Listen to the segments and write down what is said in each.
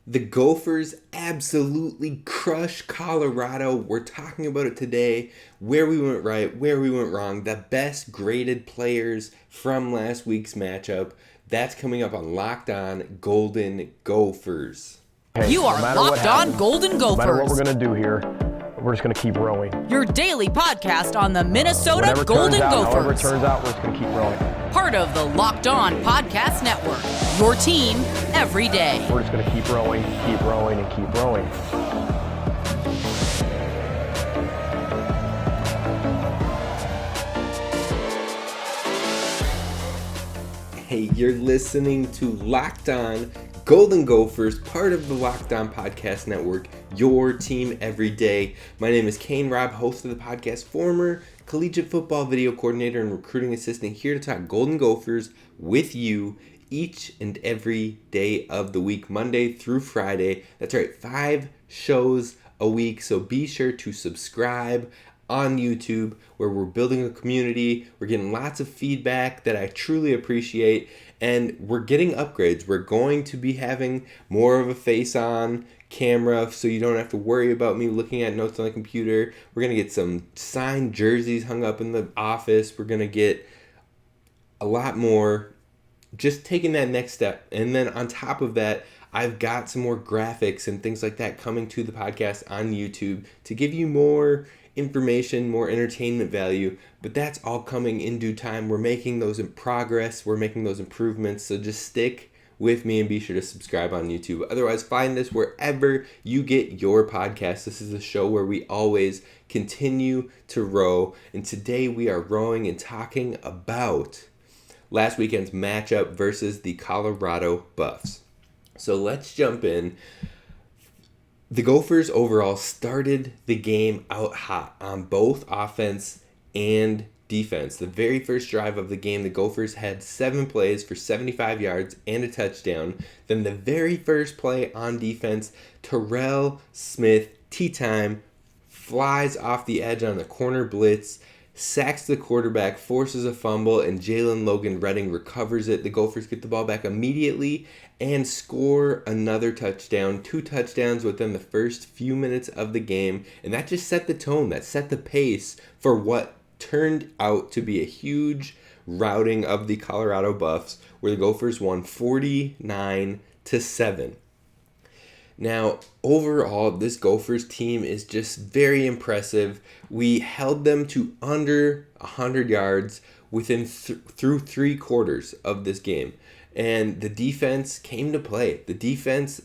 The Gophers absolutely crushed Colorado. We're talking about it today, where we went right, where we went wrong, the best graded players from last week's matchup. That's coming up on Locked On Golden Gophers. Hey, you are Locked On Golden Gophers. No matter what we're going to do here, we're just going to keep rowing. Your daily podcast on the Minnesota Golden Gophers. However it turns out, we're just going to keep rowing. Part of the Locked On Podcast Network. Your team every day. We're just going to keep rowing, and keep rowing. Hey, you're listening to Locked On Golden Gophers, part of the Locked On Podcast Network, your team every day. My name is Kane Rob, host of the podcast, former collegiate football video coordinator and recruiting assistant, here to talk Golden Gophers with you each and every day of the week, Monday through Friday. That's right, 5 shows a week, so be sure to subscribe on YouTube, where we're building a community. We're getting lots of feedback that I truly appreciate, and we're getting upgrades. We're going to be having more of a face-on camera, so you don't have to worry about me looking at notes on the computer. We're going to get some signed jerseys hung up in the office. We're going to get a lot more, just taking that next step. And then on top of that, I've got some more graphics and things like that coming to the podcast on YouTube to give you more information, more entertainment value, but that's all coming in due time. We're making those in progress. We're making those improvements, so just stick with me and be sure to subscribe on YouTube. Otherwise, find us wherever you get your podcasts. This is a show where we always continue to row, and today we are rowing and talking about last weekend's matchup versus the Colorado Buffs. So let's jump in. The Gophers overall started the game out hot on both offense and defense. The very first drive of the game, the Gophers had 7 plays for 75 yards and a touchdown. Then the very first play on defense, Terrell Smith, tea time, flies off the edge on the corner blitz, sacks the quarterback, forces a fumble, and Jalen Logan recovers it. The Gophers get the ball back immediately and score another touchdown. 2 touchdowns within the first few minutes of the game, and that just set the tone. That set the pace for what turned out to be a huge routing of the Colorado Buffs, where the Gophers won 49-7. Now, overall, this Gophers team is just very impressive. We held them to under 100 yards within through 3 quarters of this game. And the defense came to play. The defense,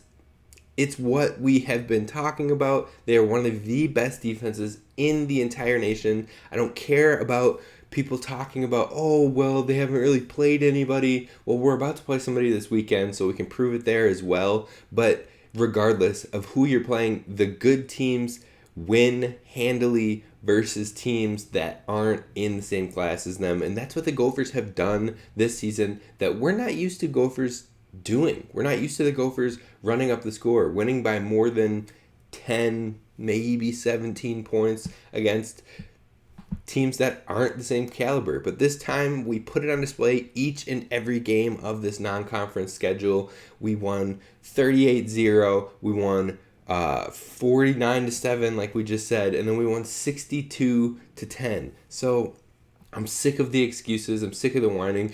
it's what we have been talking about. They are one of the best defenses in the entire nation. I don't care about people talking about, oh, well, they haven't really played anybody. Well, we're about to play somebody this weekend, so we can prove it there as well. But regardless of who you're playing, the good teams win handily versus teams that aren't in the same class as them. And that's what the Gophers have done this season that we're not used to Gophers doing. We're not used to the Gophers running up the score, winning by more than 10, maybe 17 points against teams that aren't the same caliber. But this time we put it on display each and every game of this non-conference schedule. We won 38-0. We won 49-7, like we just said, and then we won 62-10. So I'm sick of the excuses. I'm sick of the whining.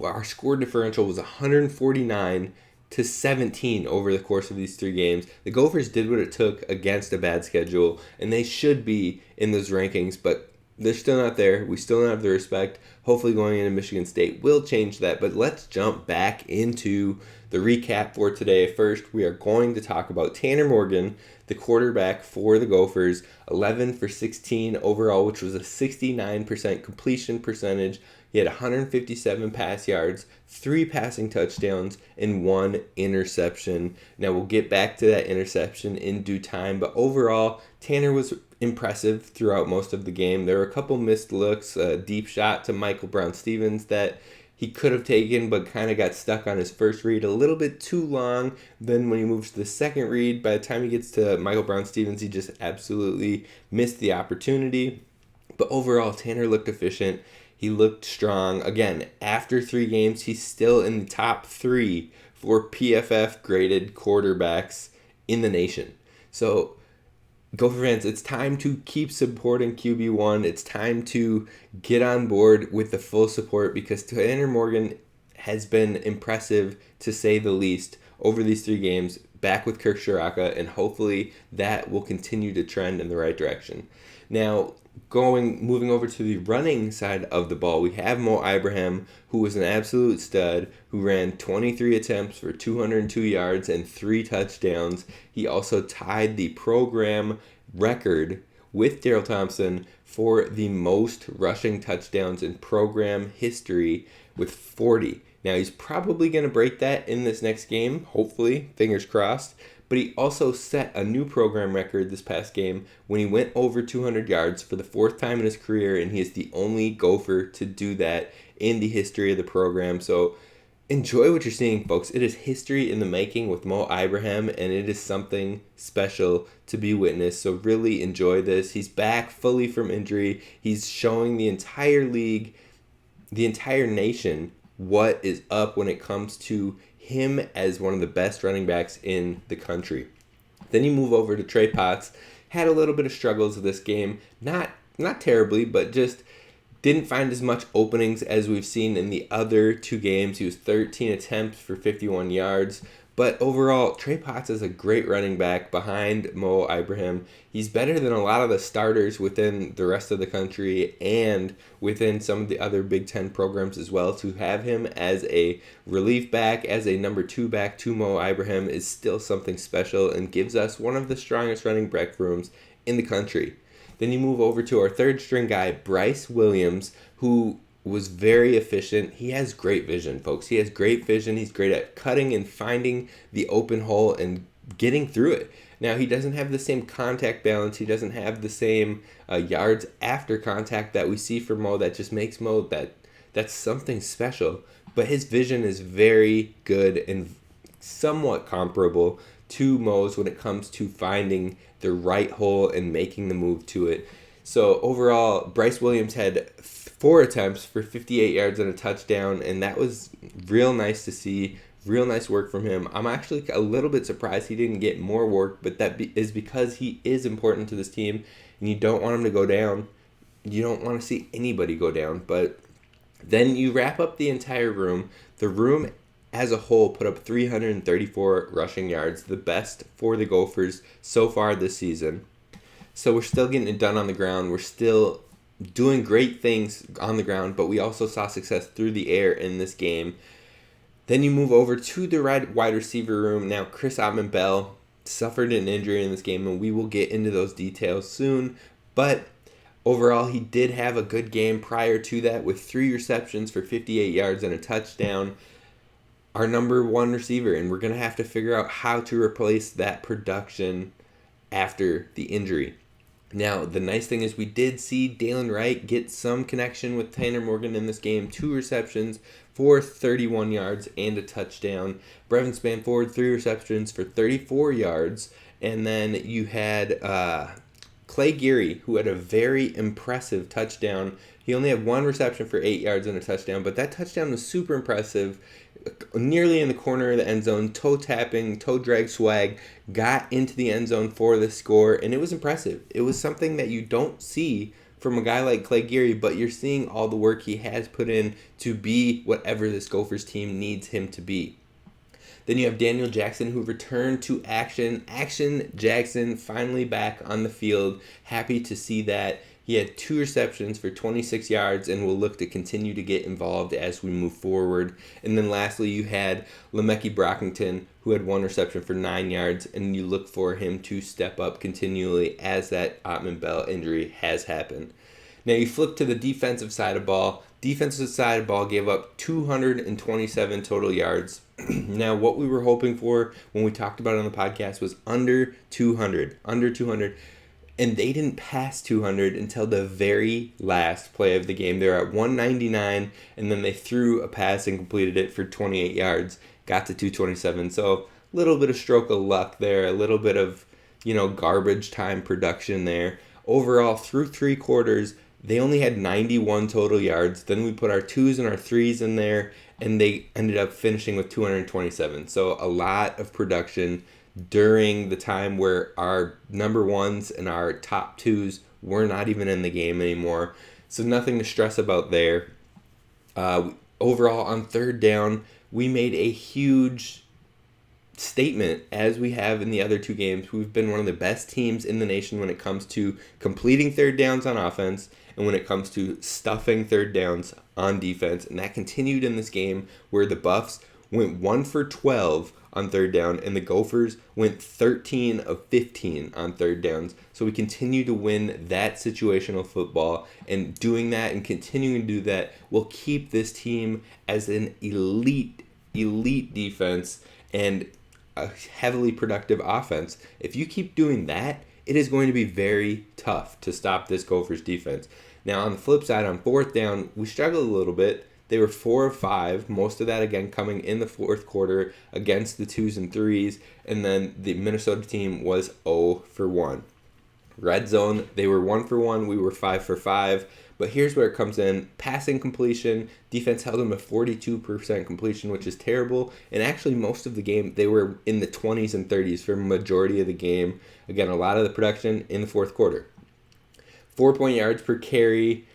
Our score differential was 149-17 over the course of these 3 games. The Gophers did what it took against a bad schedule, and they should be in those rankings, but they're still not there. We still don't have the respect. Hopefully going into Michigan State will change that, but let's jump back into the recap for today. First, we are going to talk about Tanner Morgan, the quarterback for the Gophers, 11 for 16 overall, which was a 69% completion percentage. He had 157 pass yards, 3 passing touchdowns, and 1 interception. Now, we'll get back to that interception in due time, but overall, Tanner was impressive throughout most of the game. There were a couple missed looks, a deep shot to Michael Brown-Stevens that he could have taken, but kind of got stuck on his first read a little bit too long. Then when he moves to the second read, by the time he gets to Michael Brown-Stevens, he just absolutely missed the opportunity. But overall, Tanner looked efficient. He looked strong. Again, after 3 games, he's still in the top 3 for PFF graded quarterbacks in the nation. So, Gopher fans, it's time to keep supporting QB1. It's time to get on board with the full support because Tanner Morgan has been impressive, to say the least, over these 3 games, back with Kirk Shiraka, and hopefully that will continue to trend in the right direction. Now, moving over to the running side of the ball, we have Mo Ibrahim, who was an absolute stud, who ran 23 attempts for 202 yards and 3 touchdowns. He also tied the program record with Darrell Thompson for the most rushing touchdowns in program history with 40. Now, he's probably going to break that in this next game, hopefully, fingers crossed. But he also set a new program record this past game when he went over 200 yards for the 4th time in his career, and he is the only Gopher to do that in the history of the program. So enjoy what you're seeing, folks. It is history in the making with Mo Ibrahim, and it is something special to be witnessed. So really enjoy this. He's back fully from injury. He's showing the entire league, the entire nation, what is up when it comes to him as one of the best running backs in the country. Then you move over to Trey Potts. Had a little bit of struggles with this game. Not terribly, but just didn't find as much openings as we've seen in the other 2 games. He was 13 attempts for 51 yards. But overall, Trey Potts is a great running back behind Mo Ibrahim. He's better than a lot of the starters within the rest of the country and within some of the other Big Ten programs as well. To have him as a relief back, as a number 2 back to Mo Ibrahim is still something special and gives us one of the strongest running back rooms in the country. Then you move over to our 3rd string guy, Bryce Williams, who was very efficient. He has great vision, folks. He has great vision. He's great at cutting and finding the open hole and getting through it. Now, he doesn't have the same contact balance. He doesn't have the same yards after contact that we see for Mo. That just makes Mo that's something special. But his vision is very good and somewhat comparable to Mo's when it comes to finding the right hole and making the move to it. So overall, Bryce Williams had 4 attempts for 58 yards and a touchdown, and that was real nice to see. Real nice work from him. I'm actually a little bit surprised he didn't get more work, but that is because he is important to this team, and you don't want him to go down. You don't want to see anybody go down. But then you wrap up the entire room. The room as a whole put up 334 rushing yards, the best for the Gophers so far this season. So we're still getting it done on the ground. We're still doing great things on the ground, but we also saw success through the air in this game. Then you move over to the wide receiver room. Now, Chris Autman-Bell suffered an injury in this game, and we will get into those details soon. But overall, he did have a good game prior to that with 3 receptions for 58 yards and a touchdown. Our number 1 receiver, and we're going to have to figure out how to replace that production after the injury. Now, the nice thing is we did see Dalen Wright get some connection with Tanner Morgan in this game. 2 receptions for 31 yards and a touchdown. Brevin Spanford, 3 receptions for 34 yards. And then you had Clay Geary, who had a very impressive touchdown. He only had 1 reception for 8 yards and a touchdown, but that touchdown was super impressive. Nearly in the corner of the end zone, toe tapping, toe drag swag, got into the end zone for the score, and it was impressive. It was something that you don't see from a guy like Clay Geary, but you're seeing all the work he has put in to be whatever this Gophers team needs him to be. Then you have Daniel Jackson, who returned to action. Action Jackson finally back on the field. Happy to see that. He had 2 receptions for 26 yards and will look to continue to get involved as we move forward. And then lastly, you had Lemeki Brockington, who had 1 reception for 9 yards, and you look for him to step up continually as that Autman-Bell injury has happened. Now you flip to the defensive side of ball. Defensive side of ball gave up 227 total yards. Now, what we were hoping for when we talked about it on the podcast was under 200. And they didn't pass 200 until the very last play of the game. They were at 199, and then they threw a pass and completed it for 28 yards, got to 227. So a little bit of stroke of luck there, a little bit of, garbage time production there. Overall, through 3 quarters, They only had 91 total yards. Then we put our 2s and our 3s in there, and they ended up finishing with 227. So a lot of production during the time where our number 1s and our top 2s were not even in the game anymore. So nothing to stress about there. Overall, on third down, we made a huge statement, as we have in the other two games. We've been one of the best teams in the nation when it comes to completing third downs on offense and when it comes to stuffing third downs on defense. And that continued in this game where the Buffs went 1 for 12 on third down and the Gophers went 13 of 15 on third downs. So we continue to win that situational football, and doing that and continuing to do that will keep this team as an elite defense and a heavily productive offense. If you keep doing that, it is going to be very tough to stop this Gophers defense. Now, on the flip side, on fourth down, we struggled a little bit. They were 4 of 5, most of that, again, coming in the fourth quarter against the 2s and 3s, and then the Minnesota team was 0 for 1. Red zone, they were 1 for 1, we were 5 for 5, but here's where it comes in. Passing completion, defense held them at 42% completion, which is terrible, and actually most of the game, they were in the 20s and 30s for a majority of the game. Again, a lot of the production in the fourth quarter. 4 yards per carry.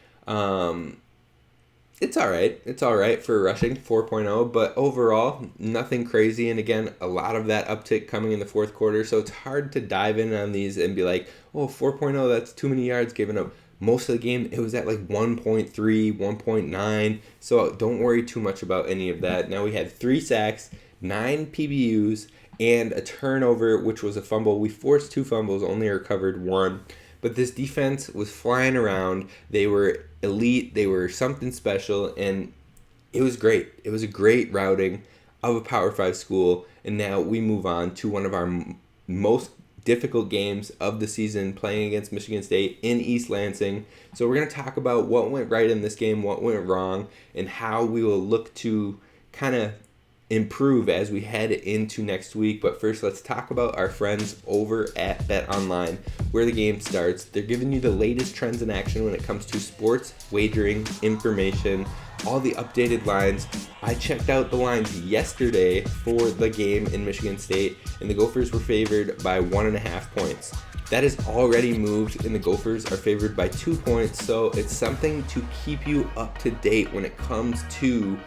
It's all right. It's all right for rushing, 4.0, but overall, nothing crazy. And again, a lot of that uptick coming in the fourth quarter, so it's hard to dive in on these and be like, oh, 4.0, that's too many yards given up. Most of the game, it was at like 1.3, 1.9, so don't worry too much about any of that. Now we had 3 sacks, 9 PBUs, and a turnover, which was a fumble. We forced 2 fumbles, only recovered 1. But this defense was flying around. They were elite. They were something special, and it was great. It was a great routing of a Power 5 school, and now we move on to one of our most difficult games of the season, playing against Michigan State in East Lansing. So we're going to talk about what went right in this game, what went wrong, and how we will look to kind of improve as we head into next week. But first, let's talk about our friends over at BetOnline, where the game starts. They're giving you the latest trends in action when it comes to sports wagering information, all the updated lines. I checked out the lines yesterday for the game in Michigan State, and the Gophers were favored by 1.5 points. That is already moved, and the Gophers are favored by 2 points, so it's something to keep you up to date when it comes to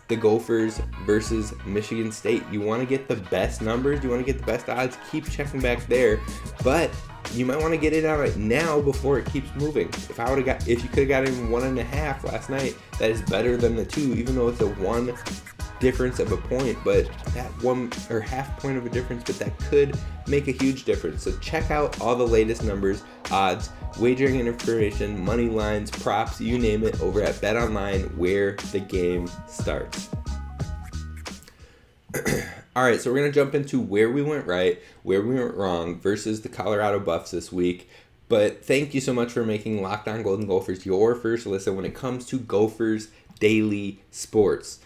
the Gophers versus Michigan State. You want to get the best numbers, you want to get the best odds, keep checking back there, but you might want to get it on it now before it keeps moving. If you could have gotten 1.5 last night, that is better than the 2, even though it's a 1 difference of a point, but that 1 or half point of a difference, but that could make a huge difference. So check out all the latest numbers, odds, wagering information, money lines, props, you name it, over at BetOnline, where the game starts. All right, so we're going to jump into where we went right, where we went wrong versus the Colorado Buffs this week. But thank you so much for making Locked On Golden Gophers your first listen when it comes to Gophers Daily Sports.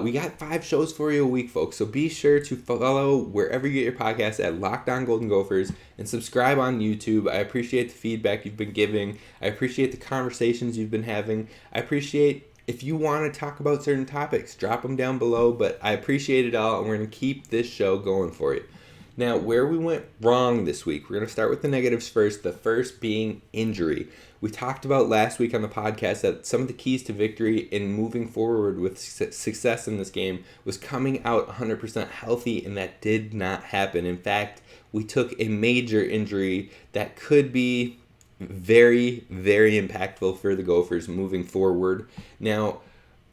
We got 5 shows for you a week, folks, so be sure to follow wherever you get your podcasts at Locked On Golden Gophers and subscribe on YouTube. I appreciate the feedback you've been giving. I appreciate the conversations you've been having. I appreciate if you want to talk about certain topics, drop them down below, but I appreciate it all, and we're going to keep this show going for you. Now, where we went wrong this week, we're going to start with the negatives first, the first being injury. We talked about last week on the podcast that some of the keys to victory in moving forward with success in this game was coming out 100% healthy, and that did not happen. In fact, we took a major injury that could be very, very impactful for the Gophers moving forward. Now,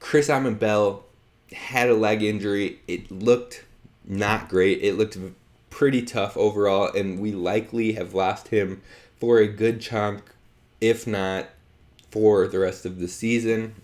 Autman-Bell had a leg injury. It looked not great. It looked pretty tough overall, and we likely have lost him for a good chunk, if not for the rest of the season.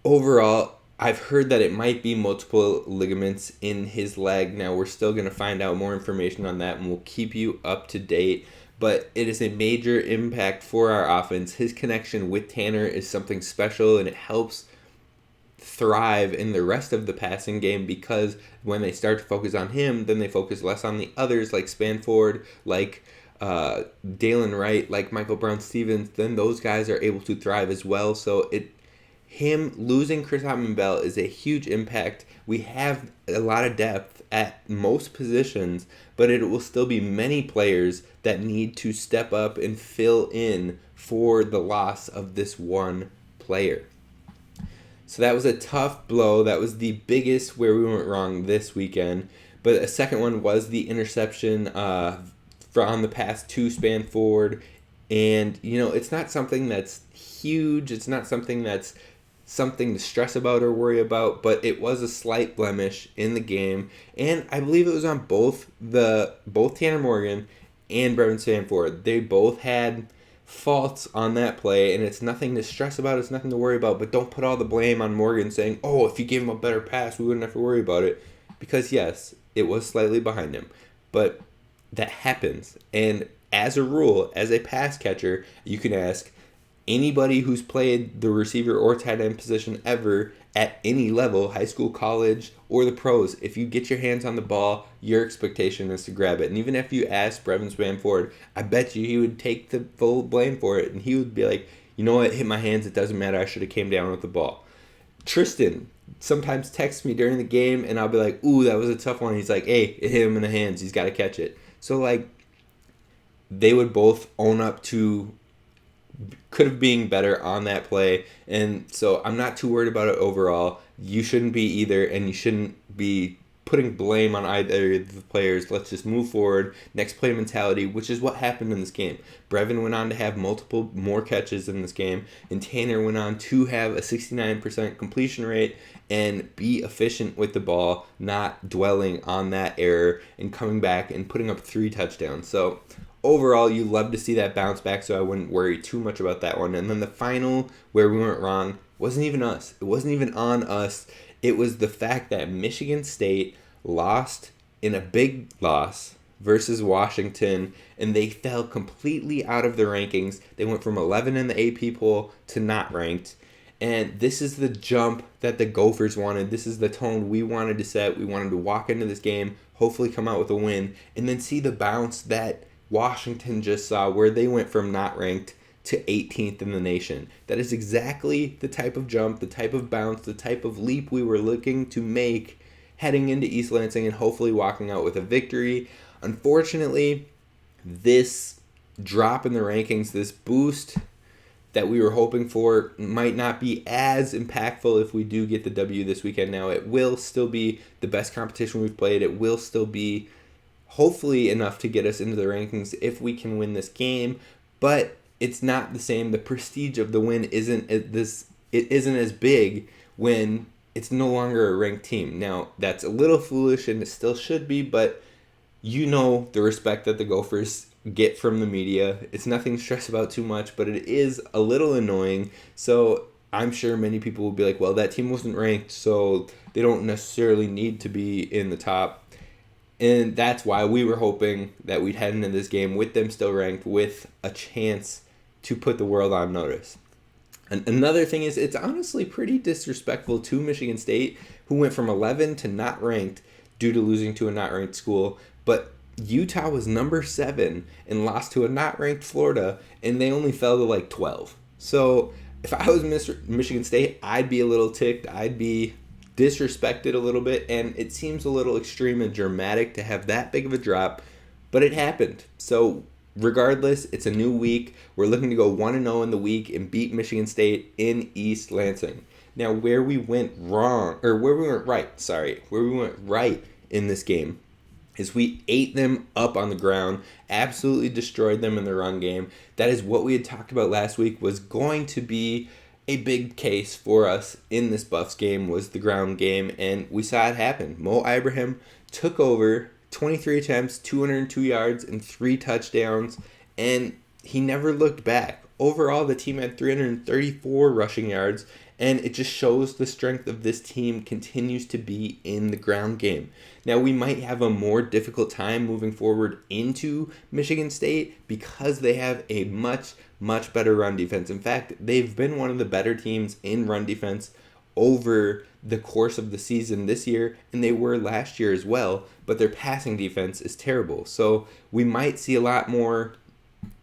Overall, I've heard that it might be multiple ligaments in his leg. Now, we're still going to find out more information on that, and we'll keep you up to date. But it is a major impact for our offense. His connection with Tanner is something special, and it helps thrive in the rest of the passing game, because when they start to focus on him, then they focus less on the others like Spanford, like Dalen Wright, like Michael Brown-Stevens, then those guys are able to thrive as well. So him losing Chris Autman-Bell is a huge impact. We have a lot of depth at most positions, but it will still be many players that need to step up and fill in for the loss of this one player. So that was a tough blow. That was the biggest where we went wrong this weekend. But a second one was the interception from the pass to Span Ford. And, it's not something that's huge. It's not something that's something to stress about or worry about, but it was a slight blemish in the game. And I believe it was on both Tanner Morgan and Brevin Spanford. They both had faults on that play, and it's nothing to stress about, it's nothing to worry about, but don't put all the blame on Morgan saying, oh, if you gave him a better pass, we wouldn't have to worry about it. Because yes, it was slightly behind him, but that happens. And as a rule, as a pass catcher, you can ask anybody who's played the receiver or tight end position ever at any level, high school, college, or the pros, if you get your hands on the ball, your expectation is to grab it. And even if you ask Brevin Spanford, I bet you he would take the full blame for it, and he would be like, you know what, it hit my hands, it doesn't matter, I should have came down with the ball. Tristan sometimes texts me during the game, and I'll be like, ooh, that was a tough one. He's like, hey, it hit him in the hands, he's got to catch it. So, they would both own up to could have been better on that play, and so I'm not too worried about it overall. You shouldn't be either, and you shouldn't be putting blame on either of the players. Let's just move forward, next play mentality, which is what happened in this game. Brevin went on to have multiple more catches in this game, and Tanner went on to have a 69% completion rate and be efficient with the ball, not dwelling on that error and coming back and putting up 3 touchdowns. So overall, you love to see that bounce back, so I wouldn't worry too much about that one. And then the final, where we went wrong, wasn't even us. It wasn't even on us. It was the fact that Michigan State lost in a big loss versus Washington, and they fell completely out of the rankings. They went from 11 in the AP poll to not ranked. And this is the jump that the Gophers wanted. This is the tone we wanted to set. We wanted to walk into this game, hopefully come out with a win, and then see the bounce that Washington just saw, where they went from not ranked to 18th in the nation. That is exactly the type of jump, the type of bounce, the type of leap we were looking to make heading into East Lansing and hopefully walking out with a victory. Unfortunately, this drop in the rankings, this boost that we were hoping for, might not be as impactful if we do get the W this weekend. Now, it will still be the best competition we've played. It will still be hopefully enough to get us into the rankings if we can win this game, but it's not the same. The prestige of the win isn't as big when it's no longer a ranked team. Now, that's a little foolish, and it still should be, but the respect that the Gophers get from the media. It's nothing to stress about too much, but it is a little annoying. So I'm sure many people will be like, well, that team wasn't ranked, so they don't necessarily need to be in the top. And that's why we were hoping that we'd head into this game with them still ranked, with a chance to put the world on notice. And another thing is, it's honestly pretty disrespectful to Michigan State, who went from 11 to not ranked due to losing to a not ranked school. But Utah was number 7 and lost to a not ranked Florida, and they only fell to 12. So if I was Michigan State, I'd be a little ticked. I'd be disrespected a little bit, and it seems a little extreme and dramatic to have that big of a drop, but it happened. So regardless, it's a new week. We're looking to go 1-0 in the week and beat Michigan State in East Lansing. Now, where we went right in this game is we ate them up on the ground, absolutely destroyed them in the run game. That is what we had talked about last week was going to be a big case for us in this Buffs game, was the ground game, and we saw it happen. Mo Ibrahim took over, 23 attempts, 202 yards, and 3 touchdowns, and he never looked back. Overall, the team had 334 rushing yards, and it just shows the strength of this team continues to be in the ground game. Now, we might have a more difficult time moving forward into Michigan State because they have a much, much better run defense. In fact, they've been one of the better teams in run defense over the course of the season this year, and they were last year as well, but their passing defense is terrible. So we might see a lot more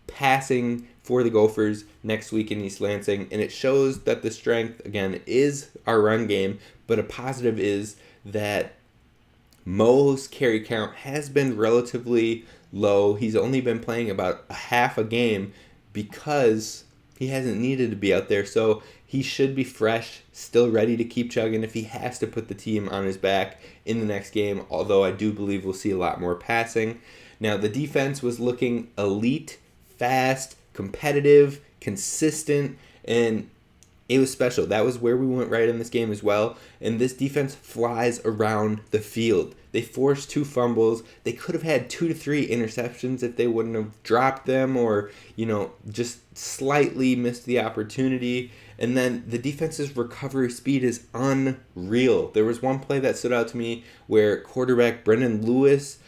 passing for the Gophers next week in East Lansing, and it shows that the strength, again, is our run game, but a positive is that Mo's carry count has been relatively low. He's only been playing about a half a game because he hasn't needed to be out there, so he should be fresh, still ready to keep chugging if he has to put the team on his back in the next game, although I do believe we'll see a lot more passing. Now, the defense was looking elite, fast, competitive, consistent, and it was special. That was where we went right in this game as well. And this defense flies around the field. They forced 2 fumbles. They could have had 2 to 3 interceptions if they wouldn't have dropped them or, just slightly missed the opportunity. And then the defense's recovery speed is unreal. There was one play that stood out to me where quarterback Brendan Lewis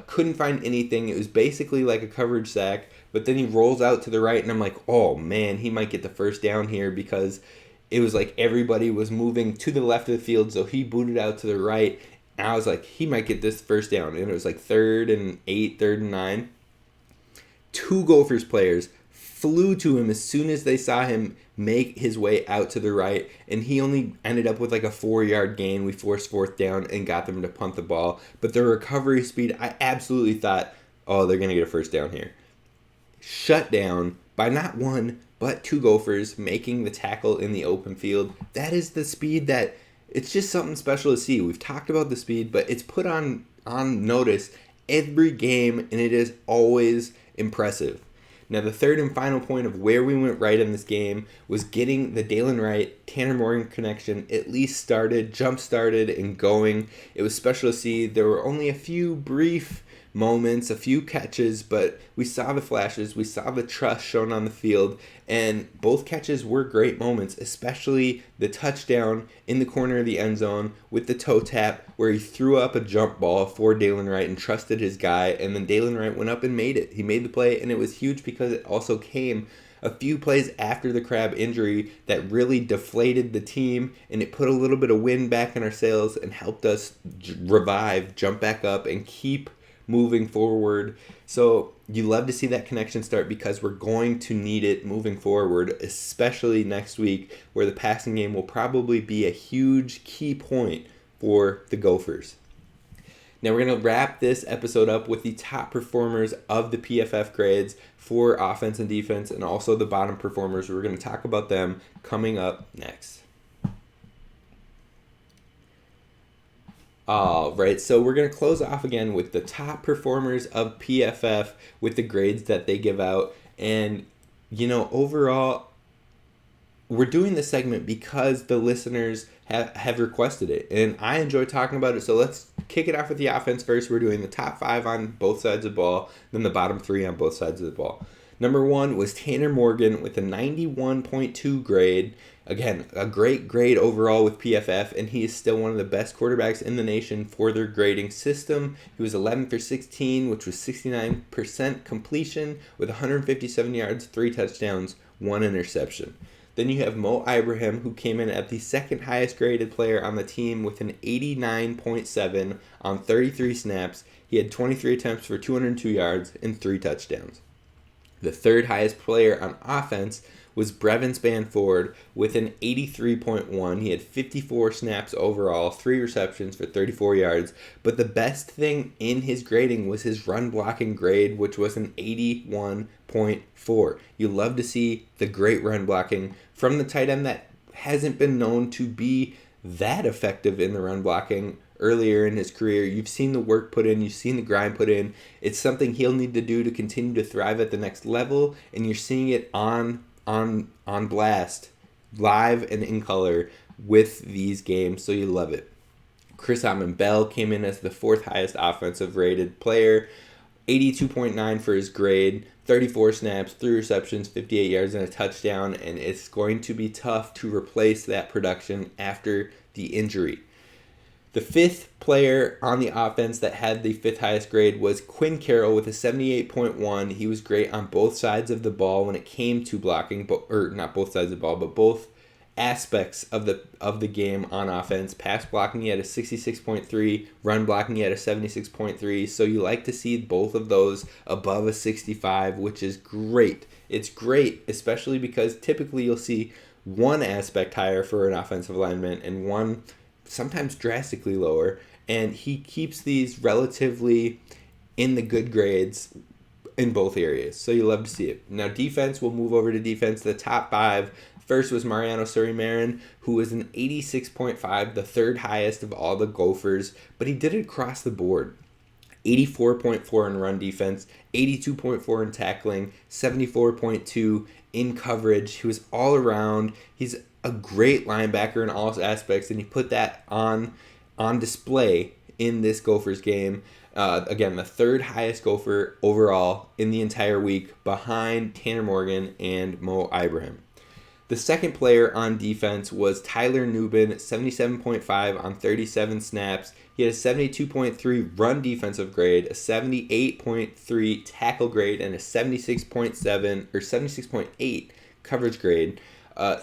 couldn't find anything. It was basically like a coverage sack. But then he rolls out to the right, and I'm like, oh, man, he might get the first down here because it was like everybody was moving to the left of the field, so he booted out to the right. And I was like, he might get this first down. And it was like 3rd and 8, 3rd and 9. 2 Gophers players flew to him as soon as they saw him make his way out to the right, and he only ended up with like a 4-yard gain. We forced 4th down and got them to punt the ball. But the recovery speed, I absolutely thought, oh, they're going to get a first down here. Shut down by not 1, but 2 Gophers making the tackle in the open field. That is the speed that it's just something special to see. We've talked about the speed, but it's put on notice every game, and it is always impressive. Now, the third and final point of where we went right in this game was getting the Dalen Wright, Tanner Morgan connection at least started, jump-started, and going. It was special to see. There were only a few brief moments, a few catches, but we saw the flashes, we saw the trust shown on the field, and both catches were great moments, especially the touchdown in the corner of the end zone with the toe tap where he threw up a jump ball for Dalen Wright and trusted his guy, and then Dalen Wright went up and made it. He made the play, and it was huge because it also came a few plays after the Crab injury that really deflated the team, and it put a little bit of wind back in our sails and helped us revive, jump back up, and keep moving forward. So you love to see that connection start because we're going to need it moving forward, especially next week where the passing game will probably be a huge key point for the Gophers. Now we're going to wrap this episode up with the top performers of the PFF grades for offense and defense, and also the bottom performers. We're going to talk about them coming up next. All right, so we're going to close off again with the top performers of PFF with the grades that they give out. And, overall, we're doing this segment because the listeners have requested it. And I enjoy talking about it, so let's kick it off with the offense first. We're doing the top 5 on both sides of the ball, then the bottom 3 on both sides of the ball. Number 1 was Tanner Morgan with a 91.2 grade. Again, a great grade overall with PFF, and he is still one of the best quarterbacks in the nation for their grading system. He was 11 for 16, which was 69% completion with 157 yards, 3 touchdowns, 1 interception. Then you have Ibrahim, who came in at the second highest graded player on the team with an 89.7 on 33 snaps. He had 23 attempts for 202 yards and 3 touchdowns. The third highest player on offense was Brevin Spanford with an 83.1. He had 54 snaps overall, 3 receptions for 34 yards. But the best thing in his grading was his run blocking grade, which was an 81.4. You love to see the great run blocking from the tight end that hasn't been known to be that effective in the run blocking earlier in his career. You've seen the work put in, you've seen the grind put in. It's something he'll need to do to continue to thrive at the next level, and you're seeing it on blast, live and in color with these games, so you love it. Autman-Bell came in as the 4th highest offensive rated player, 82.9 for his grade, 34 snaps, 3 receptions, 58 yards, and a touchdown, and it's going to be tough to replace that production after the injury. The 5th player on the offense that had the 5th highest grade was Quinn Carroll with a 78.1. He was great on both sides of the ball when it came to blocking, or not both sides of the ball, but both aspects of the game on offense. Pass blocking, he had a 66.3. Run blocking, he had a 76.3. So you like to see both of those above a 65, which is great. It's great, especially because typically you'll see one aspect higher for an offensive lineman and one sometimes drastically lower. And he keeps these relatively in the good grades in both areas. So you love to see it. Now defense, we'll move over to defense. The top 5. First was Mariano Suri-Marin, who was an 86.5, the third highest of all the Gophers, but he did it across the board. 84.4 in run defense, 82.4 in tackling, 74.2 in coverage. He was all around. He's a great linebacker in all aspects, and he put that on display in this Gophers game. Again, the third highest Gopher overall in the entire week, behind Tanner Morgan and Mo Ibrahim. The second player on defense was Tyler Nubin, 77.5 on 37 snaps. He had a 72.3 run defensive grade, a 78.3 tackle grade, and a 76.7 or 76.8 coverage grade.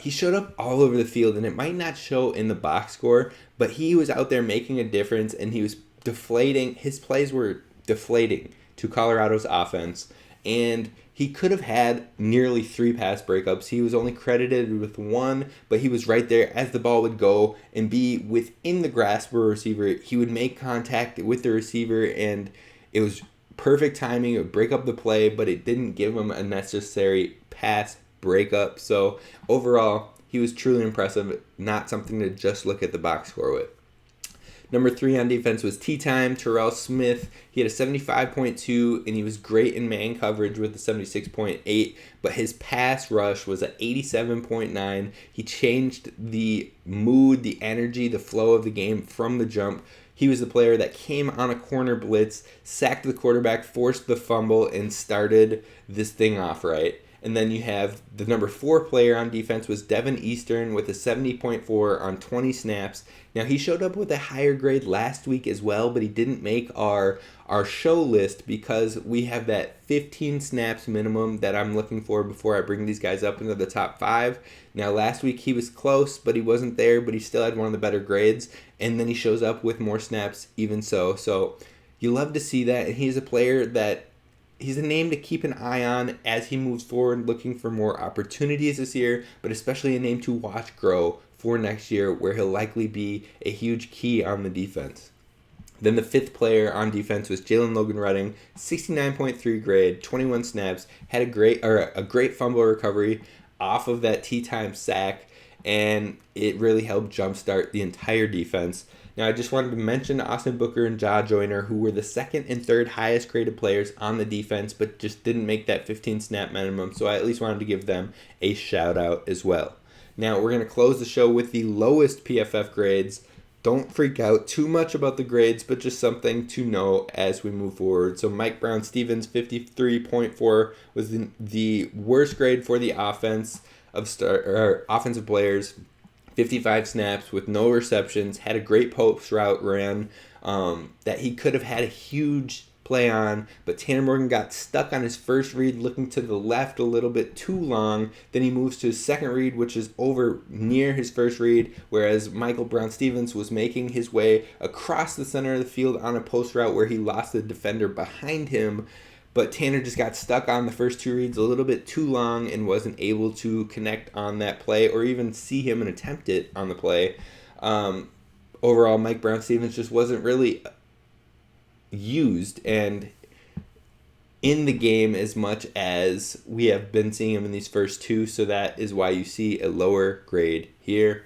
He showed up all over the field, and it might not show in the box score, but he was out there making a difference, and he was deflating. His plays were deflating to Colorado's offense, and he could have had nearly 3 pass breakups. He was only credited with 1, but he was right there as the ball would go and be within the grasp of a receiver. He would make contact with the receiver, and it was perfect timing. It would break up the play, but it didn't give him a necessary pass breakup. So overall, he was truly impressive. Not something to just look at the box score with. Number 3 on defense was T-Time, Terrell Smith. He had a 75.2, and he was great in man coverage with a 76.8, but his pass rush was at 87.9. He changed the mood, the energy, the flow of the game from the jump. He was the player that came on a corner blitz, sacked the quarterback, forced the fumble, and started this thing off right. And then you have the number 4 player on defense was Devin Eastern with a 70.4 on 20 snaps. Now, he showed up with a higher grade last week as well, but he didn't make our show list because we have that 15 snaps minimum that I'm looking for before I bring these guys up into the top 5. Now, last week he was close, but he wasn't there, but he still had one of the better grades. And then he shows up with more snaps even so. So you love to see that, and he's a player that he's a name to keep an eye on as he moves forward, looking for more opportunities this year, but especially a name to watch grow for next year, where he'll likely be a huge key on the defense. Then the 5th player on defense was Jalen Logan, 69.3 grade, 21 snaps, had a great fumble recovery off of that T-Time sack, and it really helped jumpstart the entire defense. Now, I just wanted to mention Austin Booker and Ja Joyner, who were the 2nd and 3rd highest graded players on the defense, but just didn't make that 15 snap minimum, so I at least wanted to give them a shout out as well. Now, we're going to close the show with the lowest PFF grades. Don't freak out too much about the grades, but just something to know as we move forward. So Mike Brown-Stevens, 53.4, was the worst grade for the offensive players. 55 snaps with no receptions, had a great post route ran that he could have had a huge play on, but Tanner Morgan got stuck on his first read looking to the left a little bit too long. Then he moves to his second read, which is over near his first read, whereas Michael Brown-Stevens was making his way across the center of the field on a post route where he lost the defender behind him. But Tanner just got stuck on the first 2 reads a little bit too long and wasn't able to connect on that play or even see him and attempt it on the play. Overall, Mike Brown-Stevens just wasn't really used and in the game as much as we have been seeing him in these first 2, so that is why you see a lower grade here.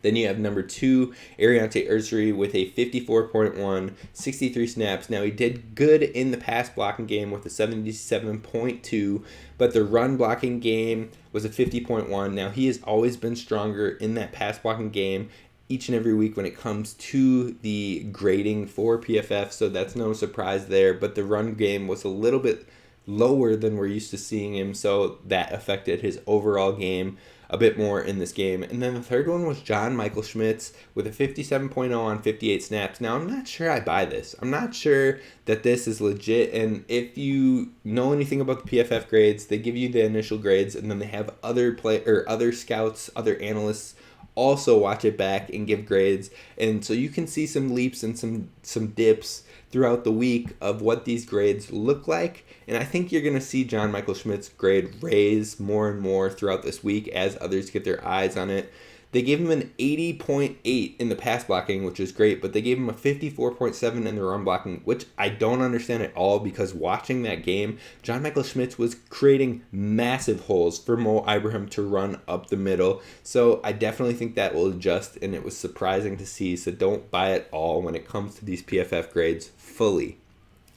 Then you have number 2, Ariante Ursary with a 54.1, 63 snaps. Now, he did good in the pass blocking game with a 77.2, but the run blocking game was a 50.1. Now, he has always been stronger in that pass blocking game each and every week when it comes to the grading for PFF, so that's no surprise there. But the run game was a little bit lower than we're used to seeing him, so that affected his overall game a bit more in this game. And then the third one was John Michael Schmitz with a 57.0 on 58 snaps. Now, I'm not sure I buy this. I'm not sure that this is legit. And if you know anything about the PFF grades, they give you the initial grades, and then they have other scouts, other analysts also watch it back and give grades. And so you can see some leaps and some dips throughout the week of what these grades look like. And I think you're going to see John Michael Schmidt's grade raise more and more throughout this week as others get their eyes on it. They gave him an 80.8 in the pass blocking, which is great, but they gave him a 54.7 in the run blocking, which I don't understand at all, because watching that game, John Michael Schmitz was creating massive holes for Ibrahim to run up the middle. So I definitely think that will adjust, and it was surprising to see, so don't buy it all when it comes to these PFF grades fully.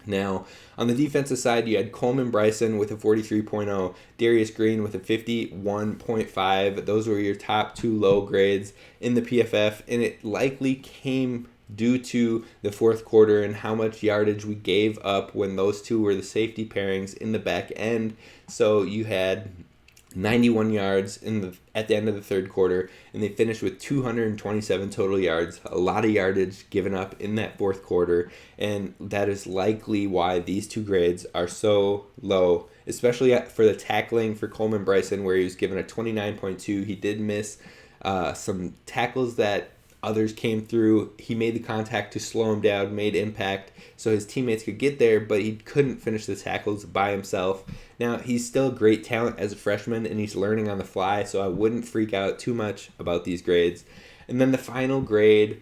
Now, on the defensive side, you had Coleman Bryson with a 43.0, Darius Green with a 51.5. Those were your top two low grades in the PFF, and it likely came due to the fourth quarter and how much yardage we gave up when those two were the safety pairings in the back end. So you had 91 yards at the end of the third quarter, and they finished with 227 total yards, a lot of yardage given up in that fourth quarter, and that is likely why these two grades are so low, especially for the tackling for Coleman Bryson, where he was given a 29.2. He did miss some tackles that others came through. He made the contact to slow him down, made impact so his teammates could get there, but he couldn't finish the tackles by himself. Now, he's still a great talent as a freshman, and he's learning on the fly, so I wouldn't freak out too much about these grades. And then the final grade,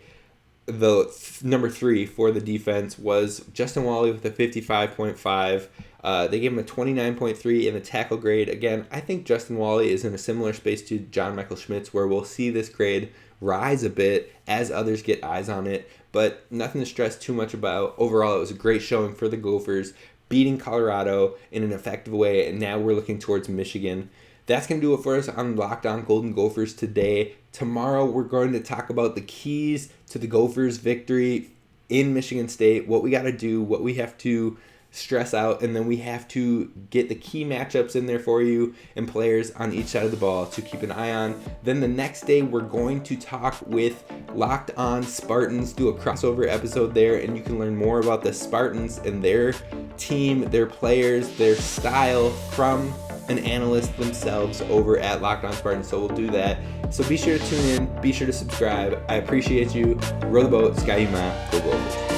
the number 3 for the defense, was Justin Wally with a 55.5. They gave him a 29.3 in the tackle grade. Again, I think Justin Wally is in a similar space to John Michael Schmitz, where we'll see this grade rise a bit as others get eyes on it, but nothing to stress too much about. Overall, it was a great showing for the Gophers, beating Colorado in an effective way, and now we're looking towards Michigan. That's going to do it for us on Locked On Golden Gophers today. Tomorrow, we're going to talk about the keys to the Gophers' victory in Michigan State, what we got to do, what we have to stress out, and then we have to get the key matchups in there for you and players on each side of the ball to keep an eye on. Then the next day, we're going to talk with Locked On Spartans, do a crossover episode there, and you can learn more about the Spartans and their team, their players, their style from an analyst themselves over at Locked On Spartans. So we'll do that. So be sure to tune in, be sure to subscribe. I appreciate you. Row the boat, Sky Yuma, go Gophers.